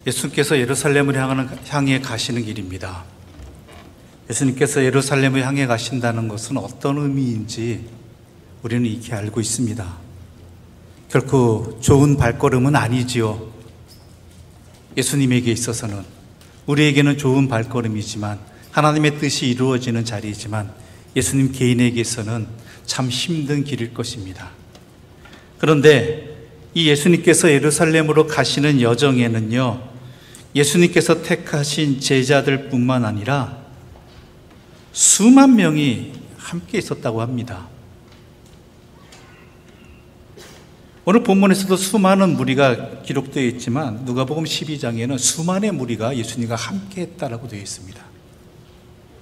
예수님께서 예루살렘을 향해 가시는 길입니다. 예수님께서 예루살렘을 향해 가신다는 것은 어떤 의미인지 우리는 익히 알고 있습니다. 결코 좋은 발걸음은 아니지요. 예수님에게 있어서는, 우리에게는 좋은 발걸음이지만, 하나님의 뜻이 이루어지는 자리이지만, 예수님 개인에게서는 참 힘든 길일 것입니다. 그런데 이 예수님께서 예루살렘으로 가시는 여정에는요, 예수님께서 택하신 제자들 뿐만 아니라 수만 명이 함께 있었다고 합니다. 오늘 본문에서도 수많은 무리가 기록되어 있지만 누가복음 12장에는 수만의 무리가 예수님과 함께 했다라고 되어 있습니다.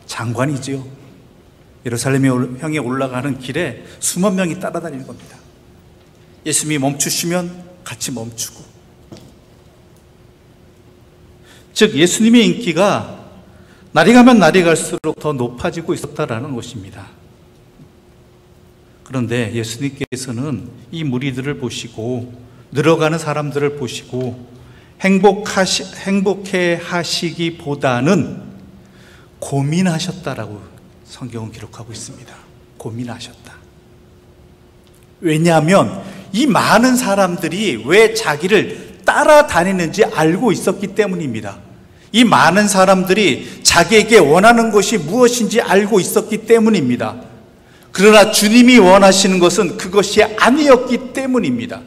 장관이지요. 예루살렘에 향해 올라가는 길에 수만 명이 따라다니는 겁니다. 예수님이 멈추시면 같이 멈추고, 즉 예수님의 인기가 날이 가면 날이 갈수록 더 높아지고 있었다라는 것입니다. 그런데 예수님께서는 이 무리들을 보시고, 늘어가는 사람들을 보시고 행복해 하시기보다는 고민하셨다라고 성경은 기록하고 있습니다. 고민하셨다. 왜냐하면 이 많은 사람들이 왜 자기를 따라다니는지 알고 있었기 때문입니다. 이 많은 사람들이 자기에게 원하는 것이 무엇인지 알고 있었기 때문입니다. 그러나 주님이 원하시는 것은 그것이 아니었기 때문입니다.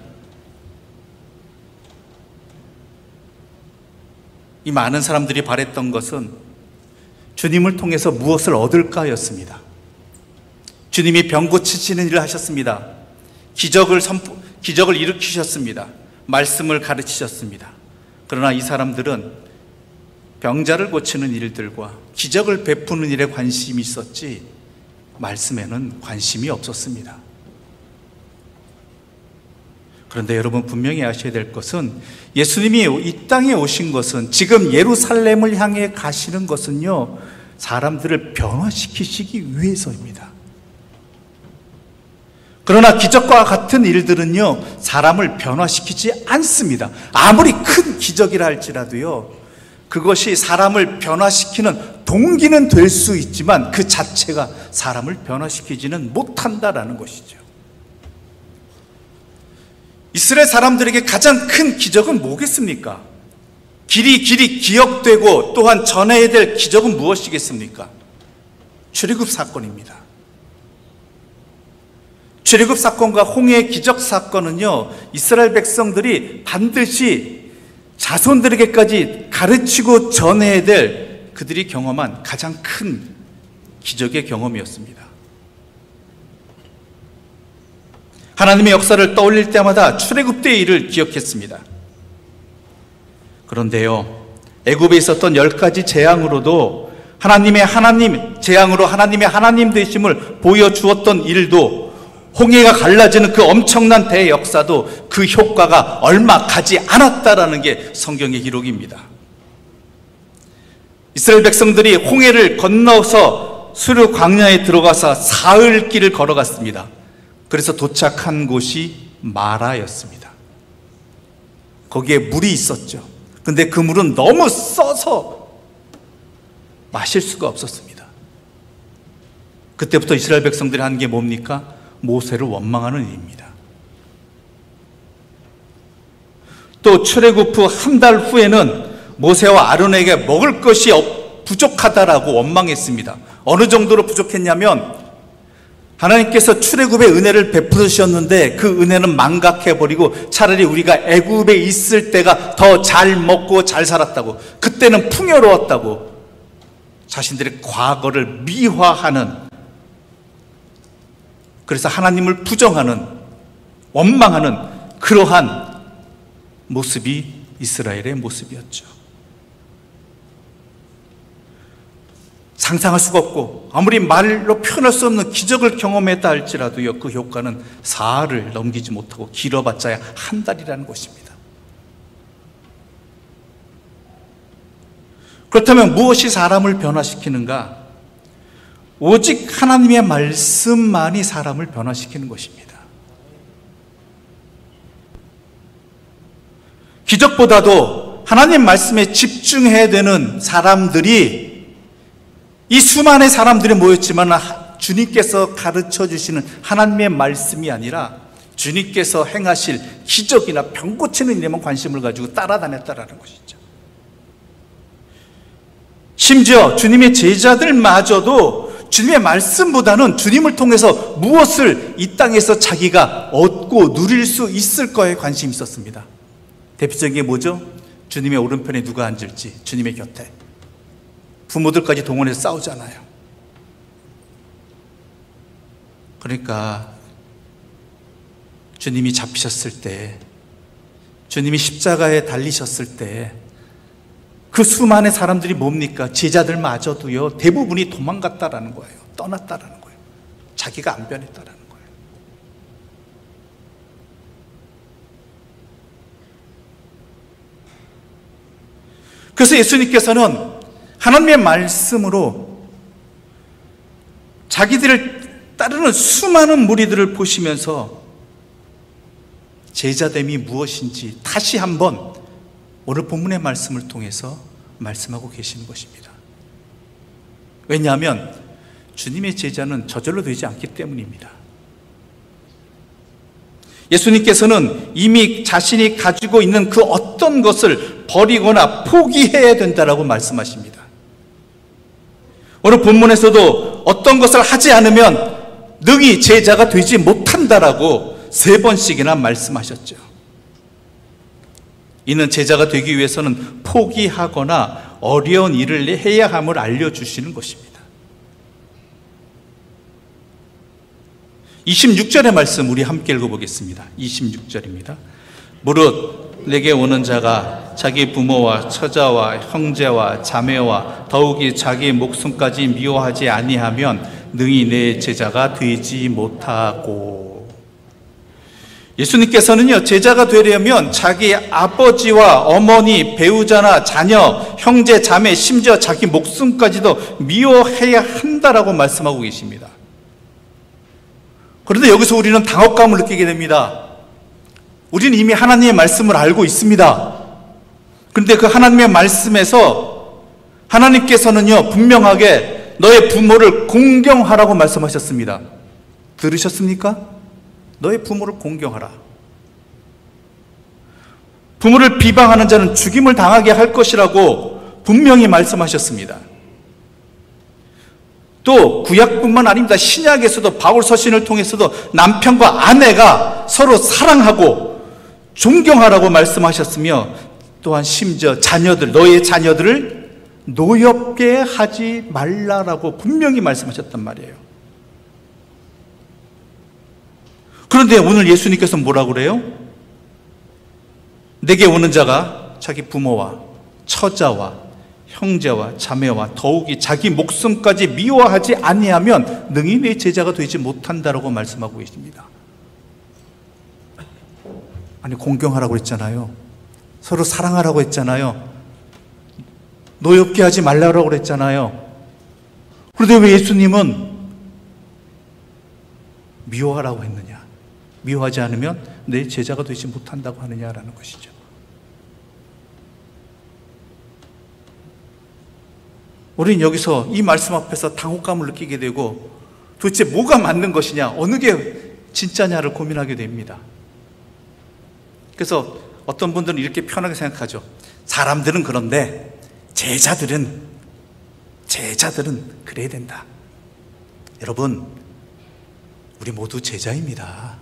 이 많은 사람들이 바랬던 것은 주님을 통해서 무엇을 얻을까였습니다. 주님이 병 고치시는 일을 하셨습니다. 기적을 일으키셨습니다. 말씀을 가르치셨습니다. 그러나 이 사람들은 병자를 고치는 일들과 기적을 베푸는 일에 관심이 있었지 말씀에는 관심이 없었습니다. 그런데 여러분 분명히 아셔야 될 것은, 예수님이 이 땅에 오신 것은, 지금 예루살렘을 향해 가시는 것은요, 사람들을 변화시키시기 위해서입니다. 그러나 기적과 같은 일들은요, 사람을 변화시키지 않습니다. 아무리 큰 기적이라 할지라도요, 그것이 사람을 변화시키는 동기는 될 수 있지만 그 자체가 사람을 변화시키지는 못한다라는 것이죠. 이스라엘 사람들에게 가장 큰 기적은 뭐겠습니까? 길이 기억되고 또한 전해야 될 기적은 무엇이겠습니까? 출애굽 사건입니다. 출애굽 사건과 홍해의 기적 사건은요, 이스라엘 백성들이 반드시 자손들에게까지 가르치고 전해야 될 그들이 경험한 가장 큰 기적의 경험이었습니다. 하나님의 역사를 떠올릴 때마다 출애굽 때의 일을 기억했습니다. 그런데요, 애굽에 있었던 10가지 재앙으로도 재앙으로 하나님의 하나님 되심을 보여주었던 일도, 홍해가 갈라지는 그 엄청난 대역사도 그 효과가 얼마 가지 않았다라는 게 성경의 기록입니다. 이스라엘 백성들이 홍해를 건너서 수르 광야에 들어가서 사흘 길을 걸어갔습니다. 그래서 도착한 곳이 마라였습니다. 거기에 물이 있었죠. 근데 그 물은 너무 써서 마실 수가 없었습니다. 그때부터 이스라엘 백성들이 한 게 뭡니까? 모세를 원망하는 일입니다. 또 출애굽 후 한 달 후에는 모세와 아론에게 먹을 것이 부족하다라고 원망했습니다. 어느 정도로 부족했냐면, 하나님께서 출애굽의 은혜를 베푸셨는데 그 은혜는 망각해버리고 차라리 우리가 애굽에 있을 때가 더 잘 먹고 잘 살았다고, 그때는 풍요로웠다고 자신들의 과거를 미화하는, 그래서 하나님을 부정하는, 원망하는 그러한 모습이 이스라엘의 모습이었죠. 상상할 수가 없고 아무리 말로 표현할 수 없는 기적을 경험했다 할지라도요, 그 효과는 사흘을 넘기지 못하고 길어봤자야 한 달이라는 것입니다. 그렇다면 무엇이 사람을 변화시키는가? 오직 하나님의 말씀만이 사람을 변화시키는 것입니다. 기적보다도 하나님 말씀에 집중해야 되는 사람들이, 이 수많은 사람들이 모였지만 주님께서 가르쳐 주시는 하나님의 말씀이 아니라 주님께서 행하실 기적이나 병 고치는 일에만 관심을 가지고 따라다녔다라는 것이죠. 심지어 주님의 제자들마저도 주님의 말씀보다는 주님을 통해서 무엇을 이 땅에서 자기가 얻고 누릴 수 있을 거에 관심이 있었습니다. 대표적인 게 뭐죠? 주님의 오른편에 누가 앉을지, 주님의 곁에. 부모들까지 동원해서 싸우잖아요. 그러니까 주님이 잡히셨을 때, 주님이 십자가에 달리셨을 때 그 수많은 사람들이 뭡니까? 제자들마저도요, 대부분이 도망갔다라는 거예요. 떠났다라는 거예요. 자기가 안 변했다라는 거예요. 그래서 예수님께서는 하나님의 말씀으로 자기들을 따르는 수많은 무리들을 보시면서 제자됨이 무엇인지 다시 한번 오늘 본문의 말씀을 통해서 말씀하고 계시는 것입니다. 왜냐하면 주님의 제자는 저절로 되지 않기 때문입니다. 예수님께서는 이미 자신이 가지고 있는 그 어떤 것을 버리거나 포기해야 된다라고 말씀하십니다. 오늘 본문에서도 어떤 것을 하지 않으면 능히 제자가 되지 못한다라고 3번씩이나 말씀하셨죠. 이는 제자가 되기 위해서는 포기하거나 어려운 일을 해야 함을 알려주시는 것입니다. 26절의 말씀 우리 함께 읽어보겠습니다. 26절입니다. 무릇 내게 오는 자가 자기 부모와 처자와 형제와 자매와 더욱이 자기 목숨까지 미워하지 아니하면 능히 내 제자가 되지 못하고. 예수님께서는요, 제자가 되려면 자기 아버지와 어머니, 배우자나 자녀, 형제, 자매, 심지어 자기 목숨까지도 미워해야 한다라고 말씀하고 계십니다. 그런데 여기서 우리는 당혹감을 느끼게 됩니다. 우리는 이미 하나님의 말씀을 알고 있습니다. 그런데 그 하나님의 말씀에서 하나님께서는요, 분명하게 너의 부모를 공경하라고 말씀하셨습니다. 들으셨습니까? 너의 부모를 공경하라. 부모를 비방하는 자는 죽임을 당하게 할 것이라고 분명히 말씀하셨습니다. 또 구약뿐만 아닙니다. 신약에서도 바울 서신을 통해서도 남편과 아내가 서로 사랑하고 존경하라고 말씀하셨으며, 또한 심지어 자녀들, 너의 자녀들을 노엽게 하지 말라라고 분명히 말씀하셨단 말이에요. 그런데 오늘 예수님께서 뭐라고 그래요? 내게 오는 자가 자기 부모와 처자와 형제와 자매와 더욱이 자기 목숨까지 미워하지 아니하면 능히 내 제자가 되지 못한다라고 말씀하고 계십니다. 아니, 공경하라고 했잖아요. 서로 사랑하라고 했잖아요. 노엽게 하지 말라고 했잖아요. 그런데 왜 예수님은 미워하라고 했느냐? 미워하지 않으면 내 제자가 되지 못한다고 하느냐라는 것이죠. 우리는 여기서 이 말씀 앞에서 당혹감을 느끼게 되고 도대체 뭐가 맞는 것이냐, 어느 게 진짜냐를 고민하게 됩니다. 그래서 어떤 분들은 이렇게 편하게 생각하죠. 사람들은 그런데 제자들은 그래야 된다. 여러분, 우리 모두 제자입니다.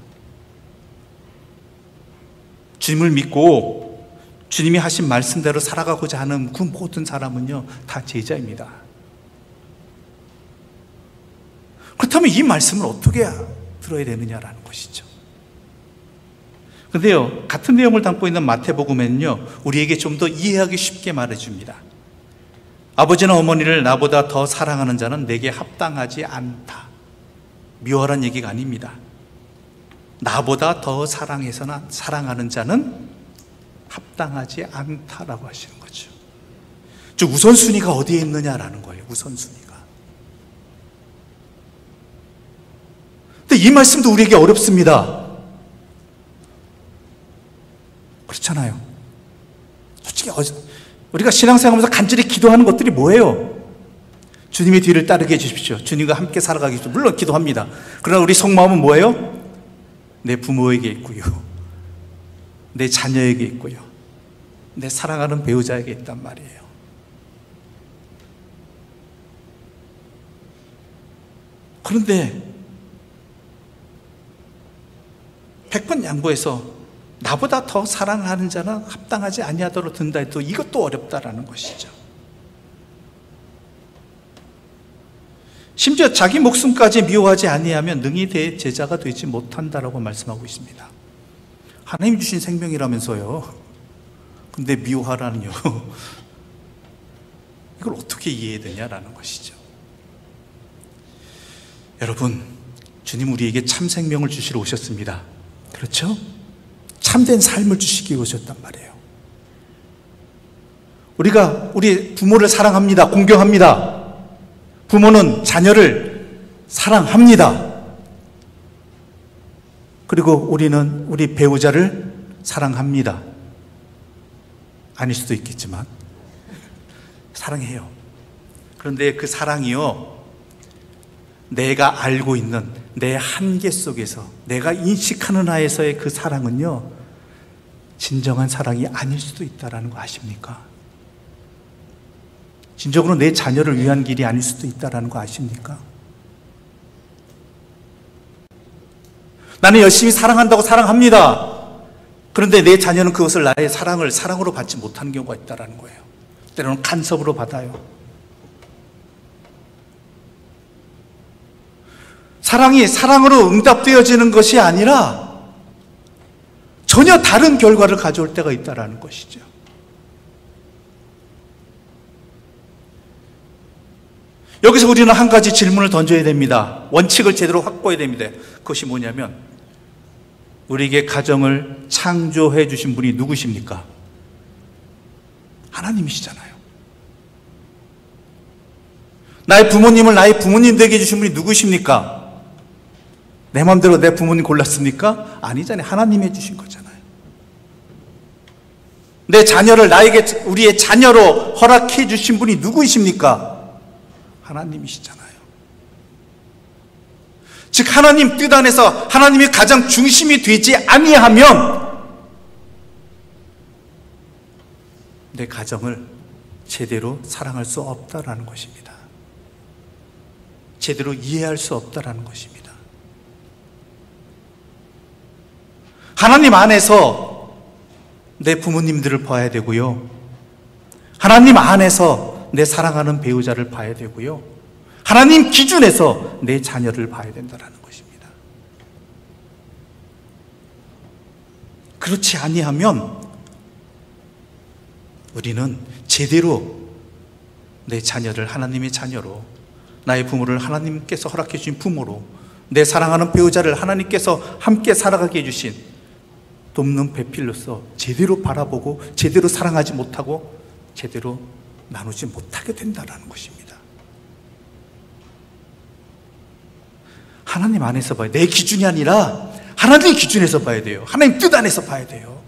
주님을 믿고 주님이 하신 말씀대로 살아가고자 하는 그 모든 사람은요, 다 제자입니다. 그렇다면 이 말씀을 어떻게 들어야 되느냐라는 것이죠. 그런데요, 같은 내용을 담고 있는 마태복음에는요, 우리에게 좀 더 이해하기 쉽게 말해줍니다. 아버지나 어머니를 나보다 더 사랑하는 자는 내게 합당하지 않다. 미워하라는 얘기가 아닙니다. 나보다 더 사랑하는 자는 합당하지 않다라고 하시는 거죠. 즉, 우선순위가 어디에 있느냐라는 거예요. 우선순위가. 근데 이 말씀도 우리에게 어렵습니다. 그렇잖아요. 솔직히 우리가 신앙생활하면서 간절히 기도하는 것들이 뭐예요? 주님의 뒤를 따르게 해주십시오. 주님과 함께 살아가기 위해서 물론 기도합니다. 그러나 우리 속마음은 뭐예요? 내 부모에게 있고요, 내 자녀에게 있고요, 내 사랑하는 배우자에게 있단 말이에요. 그런데 100번 양보해서 나보다 더 사랑하는 자는 합당하지 아니하도록 든다 해도 이것도 어렵다라는 것이죠. 심지어 자기 목숨까지 미워하지 아니하면 능히 내 제자가 되지 못한다라고 말씀하고 있습니다. 하나님 주신 생명이라면서요. 근데 미워하라는요. 이걸 어떻게 이해해야 되냐라는 것이죠. 여러분, 주님 우리에게 참 생명을 주시러 오셨습니다. 그렇죠? 참된 삶을 주시기 오셨단 말이에요. 우리가 우리 부모를 사랑합니다. 공경합니다. 부모는 자녀를 사랑합니다. 그리고 우리는 우리 배우자를 사랑합니다. 아닐 수도 있겠지만 사랑해요. 그런데 그 사랑이요, 내가 알고 있는 내 한계 속에서 내가 인식하는 하에서의 그 사랑은요, 진정한 사랑이 아닐 수도 있다는 거 아십니까? 진정으로 내 자녀를 위한 길이 아닐 수도 있다는 거 아십니까? 나는 열심히 사랑한다고 사랑합니다. 그런데 내 자녀는 그것을 나의 사랑을 사랑으로 받지 못하는 경우가 있다는 거예요. 때로는 간섭으로 받아요. 사랑이 사랑으로 응답되어지는 것이 아니라 전혀 다른 결과를 가져올 때가 있다는 것이죠. 여기서 우리는 한 가지 질문을 던져야 됩니다. 원칙을 제대로 확보해야 됩니다. 그것이 뭐냐면, 우리에게 가정을 창조해 주신 분이 누구십니까? 하나님이시잖아요. 나의 부모님을 나의 부모님 되게 해주신 분이 누구십니까? 내 마음대로 내 부모님 골랐습니까? 아니잖아요. 하나님이 해주신 거잖아요. 내 자녀를 나에게 우리의 자녀로 허락해 주신 분이 누구이십니까? 하나님이시잖아요. 즉 하나님 뜻 안에서 하나님이 가장 중심이 되지 아니하면 내 가정을 제대로 사랑할 수 없다라는 것입니다. 제대로 이해할 수 없다라는 것입니다. 하나님 안에서 내 부모님들을 봐야 되고요, 하나님 안에서 내 사랑하는 배우자를 봐야 되고요, 하나님 기준에서 내 자녀를 봐야 된다는 것입니다. 그렇지 아니하면 우리는 제대로 내 자녀를 하나님의 자녀로, 나의 부모를 하나님께서 허락해 주신 부모로, 내 사랑하는 배우자를 하나님께서 함께 살아가게 해주신 돕는 배필로서 제대로 바라보고 제대로 사랑하지 못하고 제대로 나누지 못하게 된다는 것입니다. 하나님 안에서 봐야 돼요. 내 기준이 아니라 하나님의 기준에서 봐야 돼요. 하나님 뜻 안에서 봐야 돼요.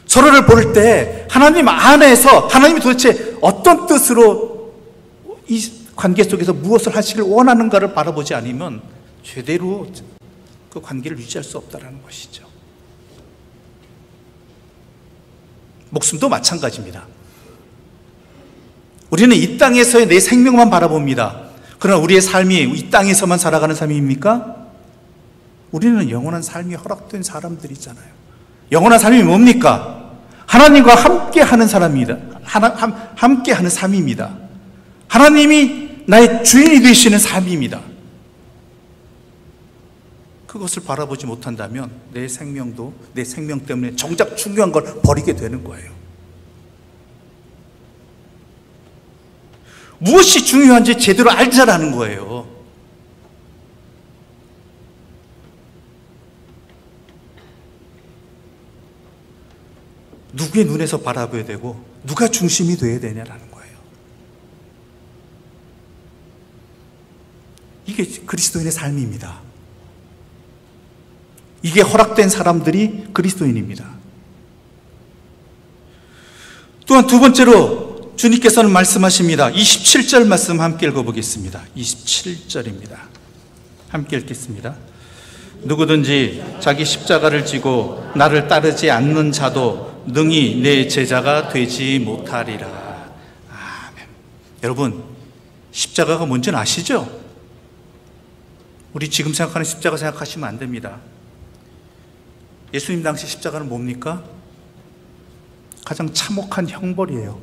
서로를 볼 때 하나님 안에서 하나님이 도대체 어떤 뜻으로 이 관계 속에서 무엇을 하시길 원하는가를 바라보지 않으면 제대로 그 관계를 유지할 수 없다는 것이죠. 목숨도 마찬가지입니다. 우리는 이 땅에서의 내 생명만 바라봅니다. 그러나 우리의 삶이 이 땅에서만 살아가는 삶입니까? 우리는 영원한 삶이 허락된 사람들이잖아요. 영원한 삶이 뭡니까? 하나님과 함께하는 사람입니다. 함께하는 삶입니다. 하나님이 나의 주인이 되시는 삶입니다. 그것을 바라보지 못한다면 내 생명도 내 생명 때문에 정작 중요한 걸 버리게 되는 거예요. 무엇이 중요한지 제대로 알자라는 거예요. 누구의 눈에서 바라봐야 되고 누가 중심이 돼야 되냐라는 거예요. 이게 그리스도인의 삶입니다. 이게 허락된 사람들이 그리스도인입니다. 또한 두 번째로 주님께서는 말씀하십니다. 27절 말씀 함께 읽어보겠습니다. 27절입니다. 함께 읽겠습니다. 누구든지 자기 십자가를 지고 나를 따르지 않는 자도 능히 내 제자가 되지 못하리라. 아멘. 여러분, 십자가가 뭔지는 아시죠? 우리 지금 생각하는 십자가 생각하시면 안 됩니다. 예수님 당시 십자가는 뭡니까? 가장 참혹한 형벌이에요.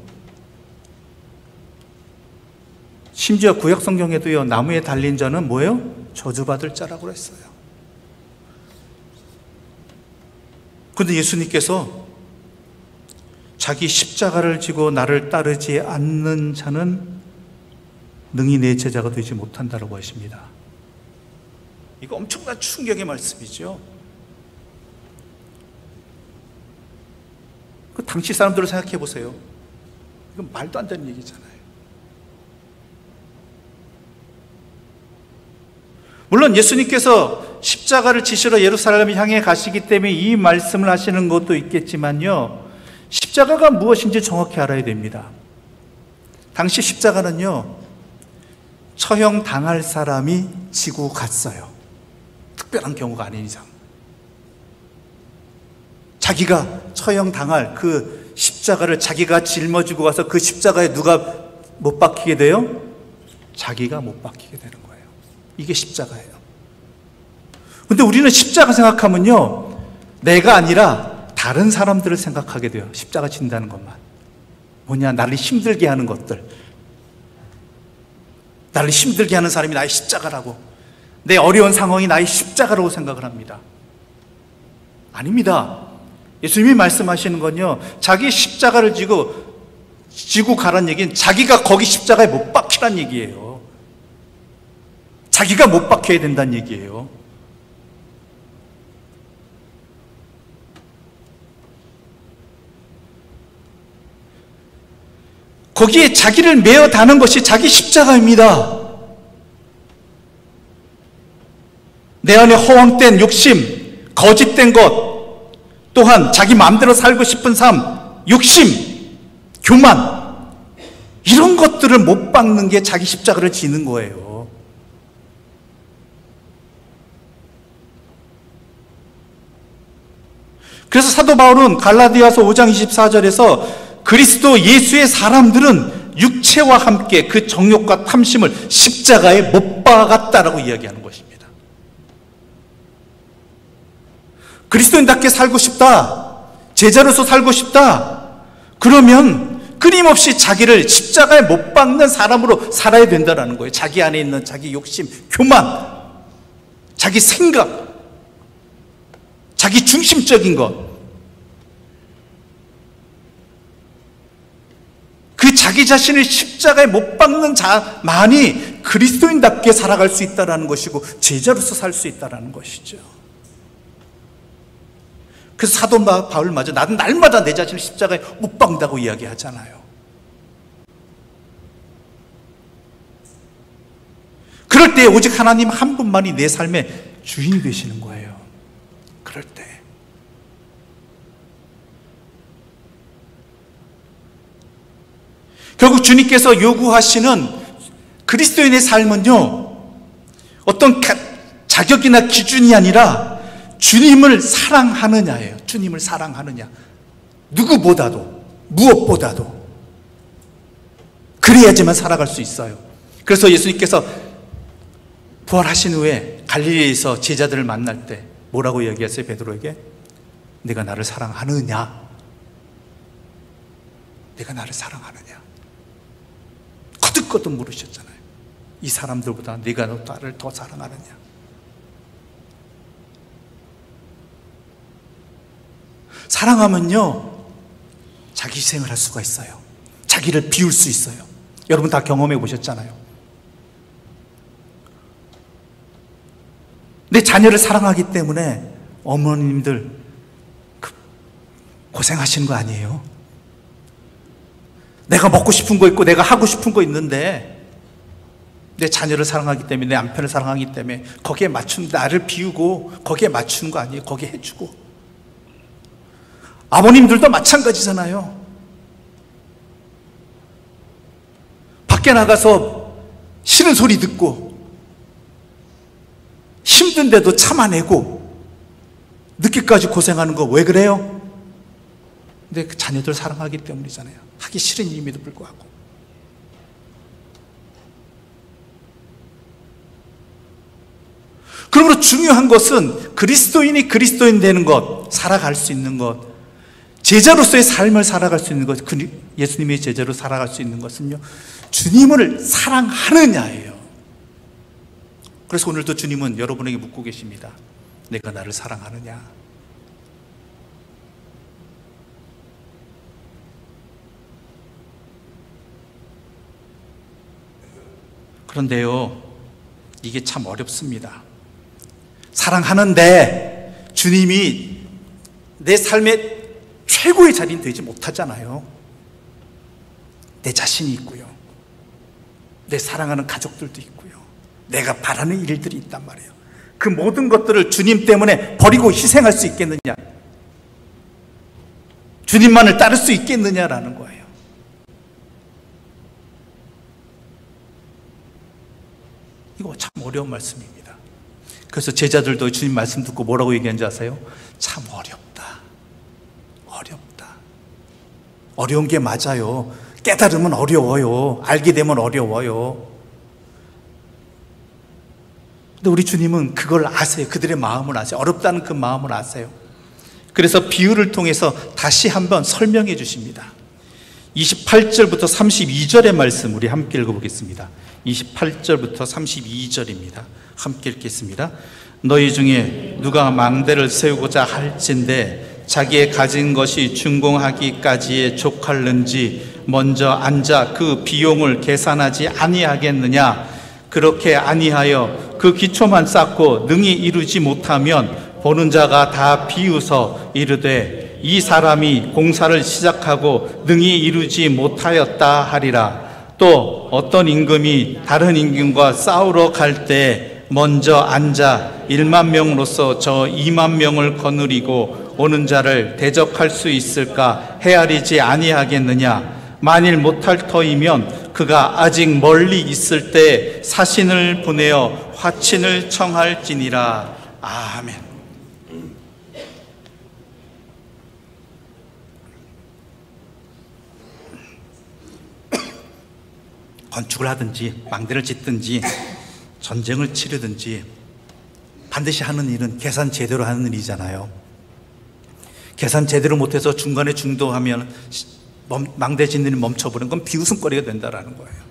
심지어 구약 성경에도요, 나무에 달린 자는 뭐예요? 저주받을 자라고 했어요. 그런데 예수님께서 자기 십자가를 지고 나를 따르지 않는 자는 능히 내 제자가 되지 못한다라고 하십니다. 이거 엄청난 충격의 말씀이죠. 그 당시 사람들을 생각해 보세요. 이건 말도 안 되는 얘기잖아요. 물론 예수님께서 십자가를 지시러 예루살렘을 향해 가시기 때문에 이 말씀을 하시는 것도 있겠지만요, 십자가가 무엇인지 정확히 알아야 됩니다. 당시 십자가는요, 처형 당할 사람이 지고 갔어요. 특별한 경우가 아닌 이상. 자기가 처형 당할 그 십자가를 자기가 짊어지고 가서 그 십자가에 누가 못 박히게 돼요? 자기가 못 박히게 되는 거예요. 이게 십자가예요. 근데 우리는 십자가 생각하면요, 내가 아니라 다른 사람들을 생각하게 돼요. 십자가 진다는 것만. 뭐냐, 나를 힘들게 하는 것들. 나를 힘들게 하는 사람이 나의 십자가라고, 내 어려운 상황이 나의 십자가라고 생각을 합니다. 아닙니다. 예수님이 말씀하시는 건요, 자기 십자가를 지고 가란 얘기는 자기가 거기 십자가에 못 박히란 얘기예요. 자기가 못 박혀야 된다는 얘기예요. 거기에 자기를 메어 다는 것이 자기 십자가입니다. 내 안에 허황된 욕심, 거짓된 것, 또한 자기 마음대로 살고 싶은 삶, 욕심, 교만, 이런 것들을 못 박는 게 자기 십자가를 지는 거예요. 그래서 사도 바울은 갈라디아서 5장 24절에서 그리스도 예수의 사람들은 육체와 함께 그 정욕과 탐심을 십자가에 못 박았다라고 이야기하는 것입니다. 그리스도인답게 살고 싶다, 제자로서 살고 싶다, 그러면 끊임없이 자기를 십자가에 못 박는 사람으로 살아야 된다는 거예요. 자기 안에 있는 자기 욕심, 교만, 자기 생각, 자기 중심적인 것, 그 자기 자신을 십자가에 못 박는 자만이 그리스도인답게 살아갈 수 있다는 것이고 제자로서 살 수 있다는 것이죠. 그래서 사도 바울마저 나는 날마다 내 자신을 십자가에 못 박는다고 이야기하잖아요. 그럴 때 오직 하나님 한 분만이 내 삶의 주인이 되시는 거예요. 그럴 때 결국 주님께서 요구하시는 그리스도인의 삶은요, 어떤 자격이나 기준이 아니라 주님을 사랑하느냐예요. 주님을 사랑하느냐. 누구보다도, 무엇보다도. 그래야지만 살아갈 수 있어요. 그래서 예수님께서 부활하신 후에 갈릴리에서 제자들을 만날 때 뭐라고 이야기했어요? 베드로에게? 내가 나를 사랑하느냐? 내가 나를 사랑하느냐? 거듭거듭 물으셨잖아요. 이 사람들보다 네가 나를 더 사랑하느냐? 사랑하면요, 자기 희생을 할 수가 있어요. 자기를 비울 수 있어요. 여러분 다 경험해 보셨잖아요. 내 자녀를 사랑하기 때문에 어머님들 고생하시는 거 아니에요? 내가 먹고 싶은 거 있고 내가 하고 싶은 거 있는데 내 자녀를 사랑하기 때문에, 내 남편을 사랑하기 때문에 거기에 맞춘, 나를 비우고 거기에 맞추는 거 아니에요. 거기에 해주고. 아버님들도 마찬가지잖아요. 밖에 나가서 싫은 소리 듣고 힘든데도 참아내고 늦게까지 고생하는 거 왜 그래요? 근데 그 자녀들 사랑하기 때문이잖아요. 하기 싫은 일임에도 불구하고. 그러므로 중요한 것은 그리스도인이 그리스도인 되는 것, 살아갈 수 있는 것, 제자로서의 삶을 살아갈 수 있는 것, 예수님의 제자로 살아갈 수 있는 것은요, 주님을 사랑하느냐예요. 그래서 오늘도 주님은 여러분에게 묻고 계십니다. 내가 나를 사랑하느냐? 그런데요, 이게 참 어렵습니다. 사랑하는데 주님이 내 삶의 최고의 자리는 되지 못하잖아요. 내 자신이 있고요, 내 사랑하는 가족들도 있고요, 내가 바라는 일들이 있단 말이에요. 그 모든 것들을 주님 때문에 버리고 희생할 수 있겠느냐? 주님만을 따를 수 있겠느냐라는 거예요. 이거 참 어려운 말씀입니다. 그래서 제자들도 주님 말씀 듣고 뭐라고 얘기한지 아세요? 참 어렵다. 어렵다. 어려운 게 맞아요. 깨달으면 어려워요. 알게 되면 어려워요. 근데 우리 주님은 그걸 아세요. 그들의 마음을 아세요. 어렵다는 그 마음을 아세요. 그래서 비유를 통해서 다시 한번 설명해 주십니다. 28절부터 32절의 말씀 우리 함께 읽어보겠습니다. 28절부터 32절입니다. 함께 읽겠습니다. 너희 중에 누가 망대를 세우고자 할진대 자기의 가진 것이 준공하기까지에 족할는지 먼저 앉아 그 비용을 계산하지 아니하겠느냐? 그렇게 아니하여 그 기초만 쌓고 능히 이루지 못하면 보는 자가 다 비웃어 이르되 이 사람이 공사를 시작하고 능히 이루지 못하였다 하리라. 또 어떤 임금이 다른 임금과 싸우러 갈 때 먼저 앉아 1만 명으로서 저 2만 명을 거느리고 오는 자를 대적할 수 있을까 헤아리지 아니하겠느냐? 만일 못할 터이면 그가 아직 멀리 있을 때 사신을 보내어 화친을 청할지니라. 아멘. 건축을 하든지 망대를 짓든지 전쟁을 치르든지 반드시 하는 일은 계산 제대로 하는 일이잖아요. 계산 제대로 못해서 중간에 중도하면 망대 짓는 일이 멈춰버리는 건 비웃음거리가 된다라는 거예요.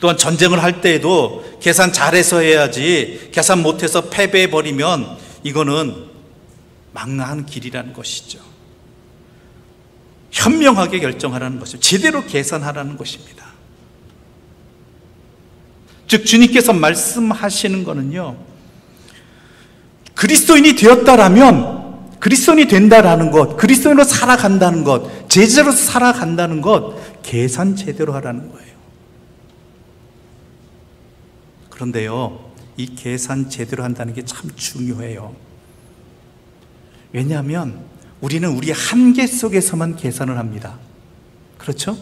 또한 전쟁을 할 때에도 계산 잘해서 해야지, 계산 못해서 패배해버리면 이거는 망라한 길이라는 것이죠. 현명하게 결정하라는 것이죠. 제대로 계산하라는 것입니다. 즉 주님께서 말씀하시는 거는요, 그리스도인이 되었다라면, 그리스도인이 된다라는 것, 그리스도인으로 살아간다는 것, 제자로서 살아간다는 것, 계산 제대로 하라는 거예요. 그런데요, 이 계산 제대로 한다는 게 참 중요해요. 왜냐하면 우리는 우리 한계 속에서만 계산을 합니다. 그렇죠?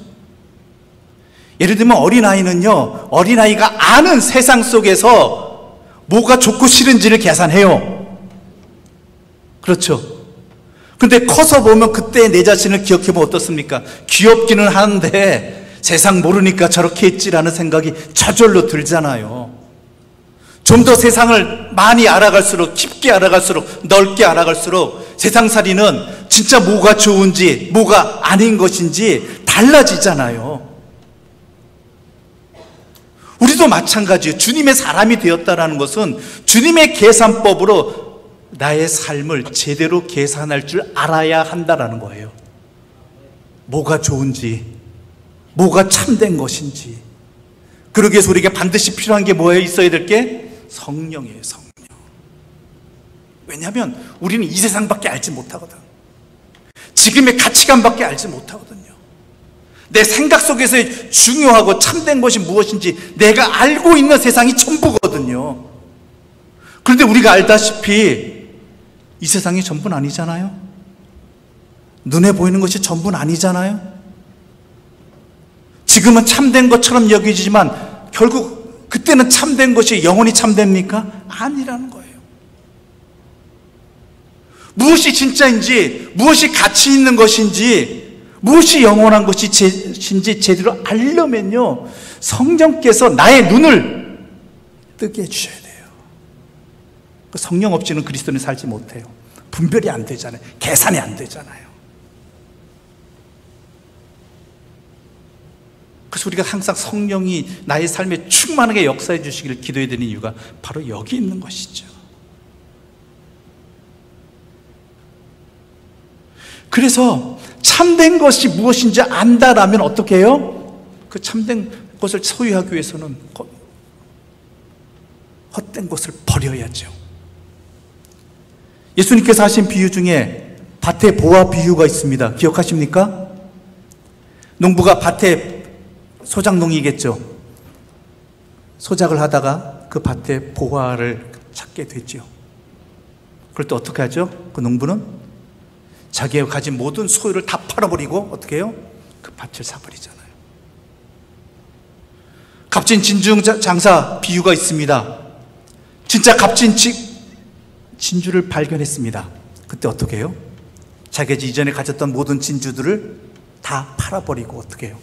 예를 들면 어린아이는요, 어린아이가 아는 세상 속에서 뭐가 좋고 싫은지를 계산해요. 그렇죠? 근데 커서 보면 그때 내 자신을 기억해보면 어떻습니까? 귀엽기는 하는데 세상 모르니까 저렇게 했지라는 생각이 저절로 들잖아요. 좀 더 세상을 많이 알아갈수록, 깊게 알아갈수록, 넓게 알아갈수록 세상살이는 진짜 뭐가 좋은지 뭐가 아닌 것인지 달라지잖아요. 우리도 마찬가지예요. 주님의 사람이 되었다는 것은 주님의 계산법으로 나의 삶을 제대로 계산할 줄 알아야 한다는 거예요. 뭐가 좋은지, 뭐가 참된 것인지. 그러기 위해서 우리에게 반드시 필요한 게 뭐예요? 있어야 될 게? 성령이에요. 성령. 왜냐하면 우리는 이 세상밖에 알지 못하거든. 지금의 가치관밖에 알지 못하거든요. 내 생각 속에서 중요하고 참된 것이 무엇인지 내가 알고 있는 세상이 전부거든요. 그런데 우리가 알다시피 이 세상이 전부는 아니잖아요. 눈에 보이는 것이 전부는 아니잖아요. 지금은 참된 것처럼 여겨지지만 결국 그때는 참된 것이 영원히 참됩니까? 아니라는 거예요. 무엇이 진짜인지, 무엇이 가치 있는 것인지, 무엇이 영원한 것인지 제대로 알려면요, 성령께서 나의 눈을 뜨게 해주셔야 돼요. 성령 없이는 그리스도는 살지 못해요. 분별이 안 되잖아요. 계산이 안 되잖아요. 그래서 우리가 항상 성령이 나의 삶에 충만하게 역사해 주시기를 기도해야 되는 이유가 바로 여기 있는 것이죠. 그래서 참된 것이 무엇인지 안다라면 어떻게 해요? 그 참된 것을 소유하기 위해서는 헛된 것을 버려야죠. 예수님께서 하신 비유 중에 밭의 보화 비유가 있습니다. 기억하십니까? 농부가 밭에 소작농이겠죠. 소작을 하다가 그 밭에 보화를 찾게 되죠. 그럴 때 어떻게 하죠? 그 농부는 자기가 가진 모든 소유를 다 팔아버리고 어떻게 해요? 그 밭을 사버리잖아요. 값진 진주 장사 비유가 있습니다. 진짜 값진 진주를 발견했습니다. 그때 어떻게 해요? 자기가 이전에 가졌던 모든 진주들을 다 팔아버리고 어떻게 해요?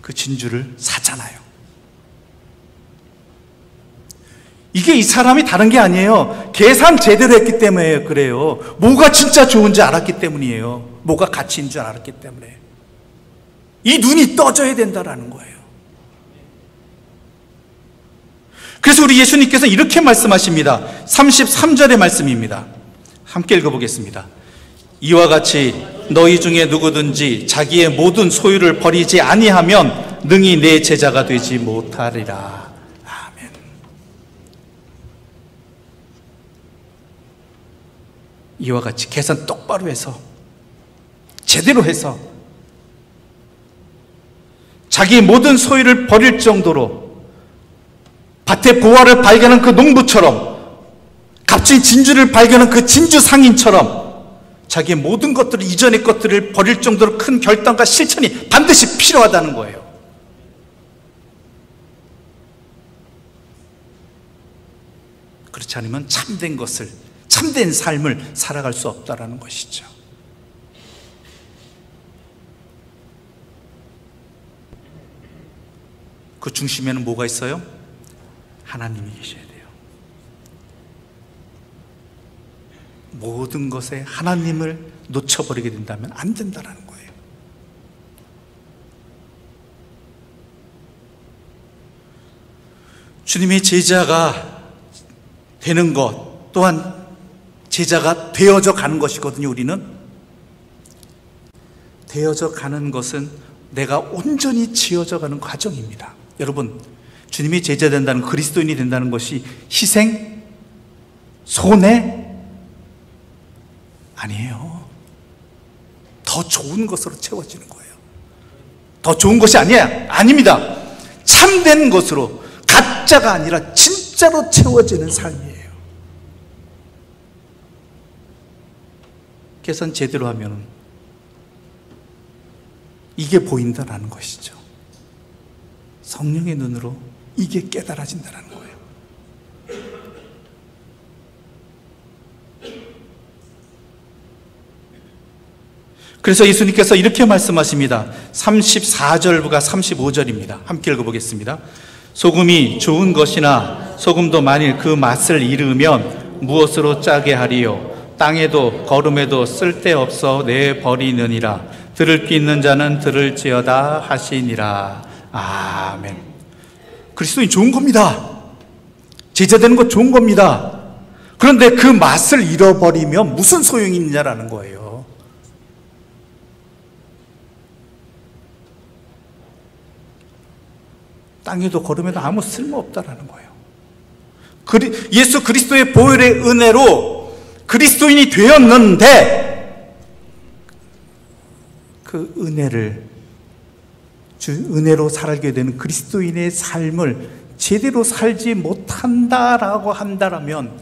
그 진주를 사잖아요. 이게 이 사람이 다른 게 아니에요. 계산 제대로 했기 때문에 그래요. 뭐가 진짜 좋은지 알았기 때문이에요. 뭐가 가치인 줄 알았기 때문에. 이 눈이 떠져야 된다라는 거예요. 그래서 우리 예수님께서 이렇게 말씀하십니다. 33절의 말씀입니다. 함께 읽어보겠습니다. 이와 같이 너희 중에 누구든지 자기의 모든 소유를 버리지 아니하면 능히 내 제자가 되지 못하리라. 아멘. 이와 같이 계산 똑바로 해서 제대로 해서 자기의 모든 소유를 버릴 정도로 밭의 보화를 발견한 그 농부처럼 값진 진주를 발견한 그 진주 상인처럼 자기의 모든 것들을, 이전의 것들을 버릴 정도로 큰 결단과 실천이 반드시 필요하다는 거예요. 그렇지 않으면 참된 것을, 참된 삶을 살아갈 수 없다는 것이죠. 그 중심에는 뭐가 있어요? 하나님이 계셔야 돼요. 모든 것에 하나님을 놓쳐버리게 된다면 안 된다는 거예요. 주님의 제자가 되는 것 또한 제자가 되어져 가는 것이거든요. 우리는 되어져 가는 것은 내가 온전히 지어져 가는 과정입니다. 여러분, 주님이 제자 된다는, 그리스도인이 된다는 것이 희생, 손해 아니에요. 더 좋은 것으로 채워지는 거예요. 더 좋은 것이 아닙니다. 참된 것으로, 가짜가 아니라 진짜로 채워지는 삶이에요. 계산 제대로 하면 이게 보인다라는 것이죠. 성령의 눈으로 이게 깨달아진다는 거예요. 그래서 예수님께서 이렇게 말씀하십니다. 34절부가 35절입니다. 함께 읽어보겠습니다. 소금이 좋은 것이나 소금도 만일 그 맛을 잃으면 무엇으로 짜게 하리요? 땅에도 거름에도 쓸데없어 내버리느니라. 들을 귀 있는 자는 들을지어다 하시니라. 아멘. 그리스도인 좋은 겁니다. 제자 되는 거 좋은 겁니다. 그런데 그 맛을 잃어버리면 무슨 소용이 있느냐라는 거예요. 땅에도 걸음에도 아무 쓸모없다라는 거예요. 예수 그리스도의 보혈의 은혜로 그리스도인이 되었는데 그 은혜로 살게 되는 그리스도인의 삶을 제대로 살지 못한다라고 한다면,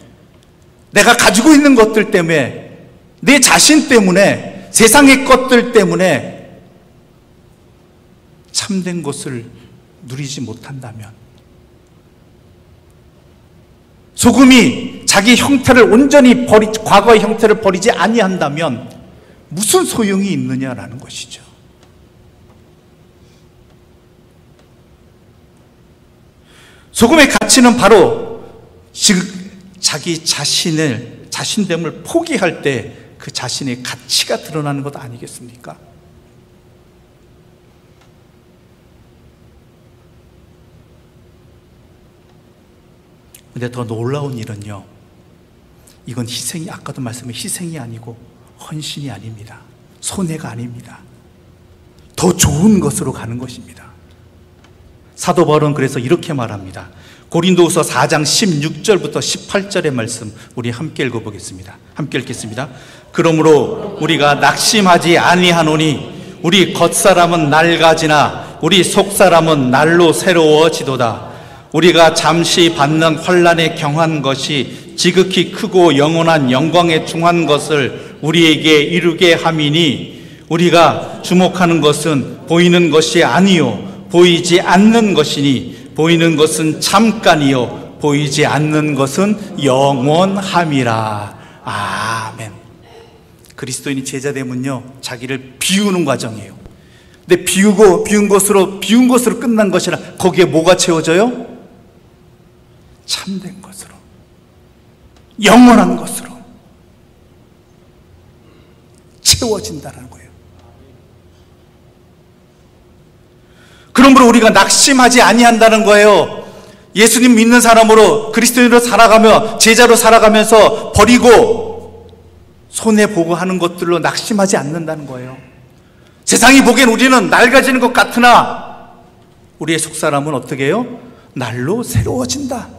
내가 가지고 있는 것들 때문에, 내 자신 때문에, 세상의 것들 때문에 참된 것을 누리지 못한다면, 소금이 자기 형태를 온전히 과거의 형태를 버리지 아니한다면 무슨 소용이 있느냐라는 것이죠. 소금의 가치는 바로 자기 자신됨을 포기할 때 그 자신의 가치가 드러나는 것 아니겠습니까? 근데 더 놀라운 일은요, 이건 희생이, 아까도 말씀한 희생이 아니고 헌신이 아닙니다. 손해가 아닙니다. 더 좋은 것으로 가는 것입니다. 사도 바울은 그래서 이렇게 말합니다. 고린도후서 4장 16절부터 18절의 말씀 우리 함께 읽어보겠습니다. 함께 읽겠습니다. 그러므로 우리가 낙심하지 아니하노니 우리 겉사람은 낡아지나 우리 속사람은 날로 새로워지도다. 우리가 잠시 받는 환난에 경한 것이 지극히 크고 영원한 영광에 중한 것을 우리에게 이루게 함이니, 우리가 주목하는 것은 보이는 것이 아니요 보이지 않는 것이니, 보이는 것은 잠깐이요 보이지 않는 것은 영원함이라. 아멘. 그리스도인이 제자되면요, 자기를 비우는 과정이에요. 근데 비운 것으로 끝난 것이라, 거기에 뭐가 채워져요? 참된 것으로, 영원한 것으로 채워진다는 거예요. 그러므로 우리가 낙심하지 아니한다는 거예요. 예수님 믿는 사람으로, 그리스도인으로 살아가며, 제자로 살아가면서 버리고 손해보고 하는 것들로 낙심하지 않는다는 거예요. 세상이 보기엔 우리는 낡아지는 것 같으나 우리의 속사람은 어떻게 해요? 날로 새로워진다.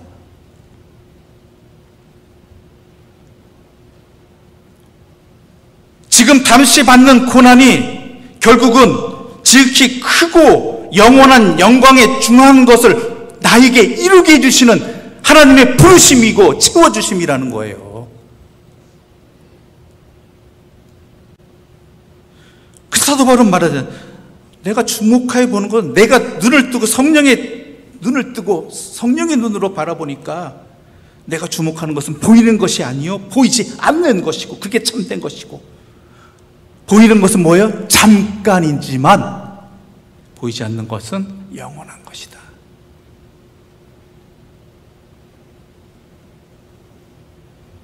지금 잠시 받는 고난이 결국은 지극히 크고 영원한 영광에 중한 것을 나에게 이루게 해주시는 하나님의 부르심이고 채워주심이라는 거예요. 그 사도 바울은 말하잖아요. 내가 주목해 보는 건, 내가 눈을 뜨고 성령의 눈으로 바라보니까 내가 주목하는 것은 보이는 것이 아니요 보이지 않는 것이고, 그게 참된 것이고, 보이는 것은 뭐예요? 잠깐이지만 보이지 않는 것은 영원한 것이다.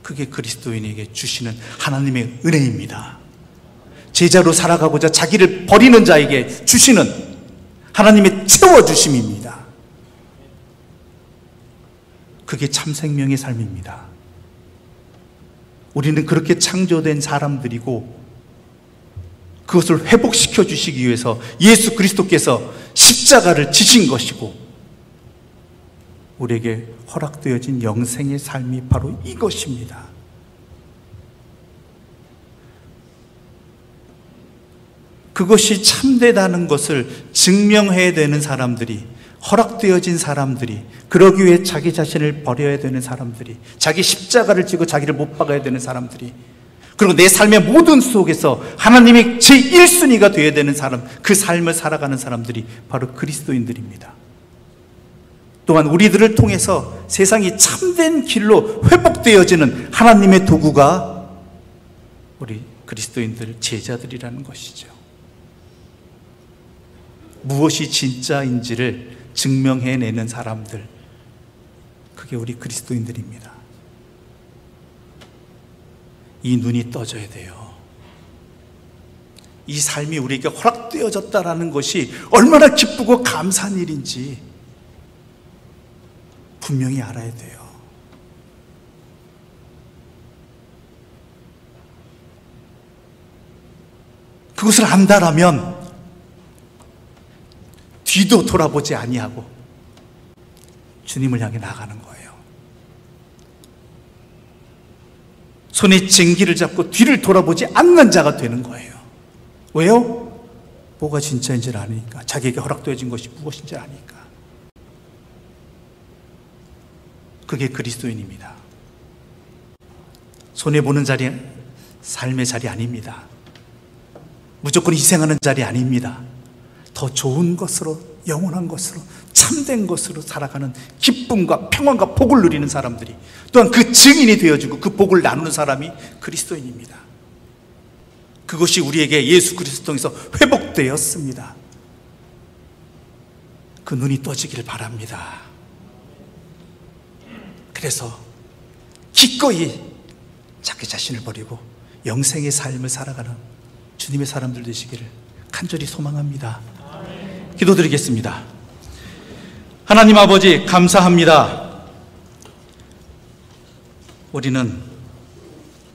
그게 그리스도인에게 주시는 하나님의 은혜입니다. 제자로 살아가고자 자기를 버리는 자에게 주시는 하나님의 채워주심입니다. 그게 참 생명의 삶입니다. 우리는 그렇게 창조된 사람들이고, 그것을 회복시켜 주시기 위해서 예수 그리스도께서 십자가를 지신 것이고, 우리에게 허락되어진 영생의 삶이 바로 이것입니다. 그것이 참되다는 것을 증명해야 되는 사람들이, 허락되어진 사람들이, 그러기 위해 자기 자신을 버려야 되는 사람들이, 자기 십자가를 지고 자기를 못 박아야 되는 사람들이, 그리고 내 삶의 모든 속에서 하나님이 제1순위가 되어야 되는 사람, 그 삶을 살아가는 사람들이 바로 그리스도인들입니다. 또한 우리들을 통해서 세상이 참된 길로 회복되어지는 하나님의 도구가 우리 그리스도인들 제자들이라는 것이죠. 무엇이 진짜인지를 증명해내는 사람들, 그게 우리 그리스도인들입니다. 이 눈이 떠져야 돼요. 이 삶이 우리에게 허락되어졌다라는 것이 얼마나 기쁘고 감사한 일인지 분명히 알아야 돼요. 그것을 안다라면 뒤도 돌아보지 아니하고 주님을 향해 나가는 거예요. 손에 쟁기를 잡고 뒤를 돌아보지 않는 자가 되는 거예요. 왜요? 뭐가 진짜인지를 아니까, 자기에게 허락되어진 것이 무엇인지 아니까. 그게 그리스도인입니다. 손해보는 자리, 삶의 자리 아닙니다. 무조건 희생하는 자리 아닙니다. 더 좋은 것으로, 영원한 것으로, 참된 것으로 살아가는 기쁨과 평안과 복을 누리는 사람들이, 또한 그 증인이 되어주고 그 복을 나누는 사람이 그리스도인입니다. 그것이 우리에게 예수 그리스도 통해서 회복되었습니다. 그 눈이 떠지기를 바랍니다. 그래서 기꺼이 자기 자신을 버리고 영생의 삶을 살아가는 주님의 사람들 되시기를 간절히 소망합니다. 기도드리겠습니다. 하나님 아버지, 감사합니다. 우리는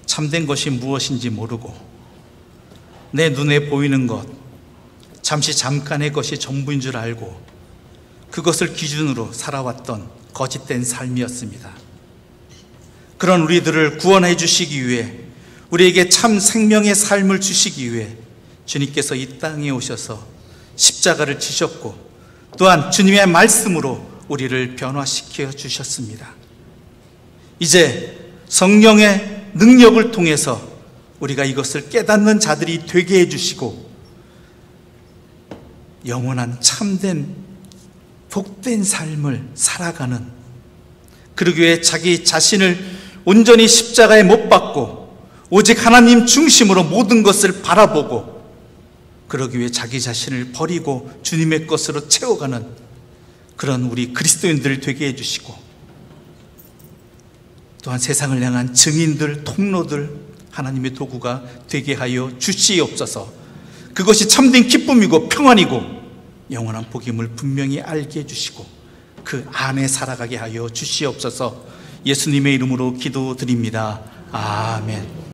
참된 것이 무엇인지 모르고 내 눈에 보이는 것, 잠깐의 것이 전부인 줄 알고 그것을 기준으로 살아왔던 거짓된 삶이었습니다. 그런 우리들을 구원해 주시기 위해, 우리에게 참 생명의 삶을 주시기 위해 주님께서 이 땅에 오셔서 십자가를 지셨고, 또한 주님의 말씀으로 우리를 변화시켜 주셨습니다. 이제 성령의 능력을 통해서 우리가 이것을 깨닫는 자들이 되게 해주시고, 영원한 참된 복된 삶을 살아가는, 그러기 위해 자기 자신을 온전히 십자가에 못 박고 오직 하나님 중심으로 모든 것을 바라보고, 그러기 위해 자기 자신을 버리고 주님의 것으로 채워가는 그런 우리 그리스도인들 되게 해주시고, 또한 세상을 향한 증인들, 통로들, 하나님의 도구가 되게 하여 주시옵소서. 그것이 참된 기쁨이고 평안이고 영원한 복임을 분명히 알게 해주시고 그 안에 살아가게 하여 주시옵소서. 예수님의 이름으로 기도드립니다. 아멘.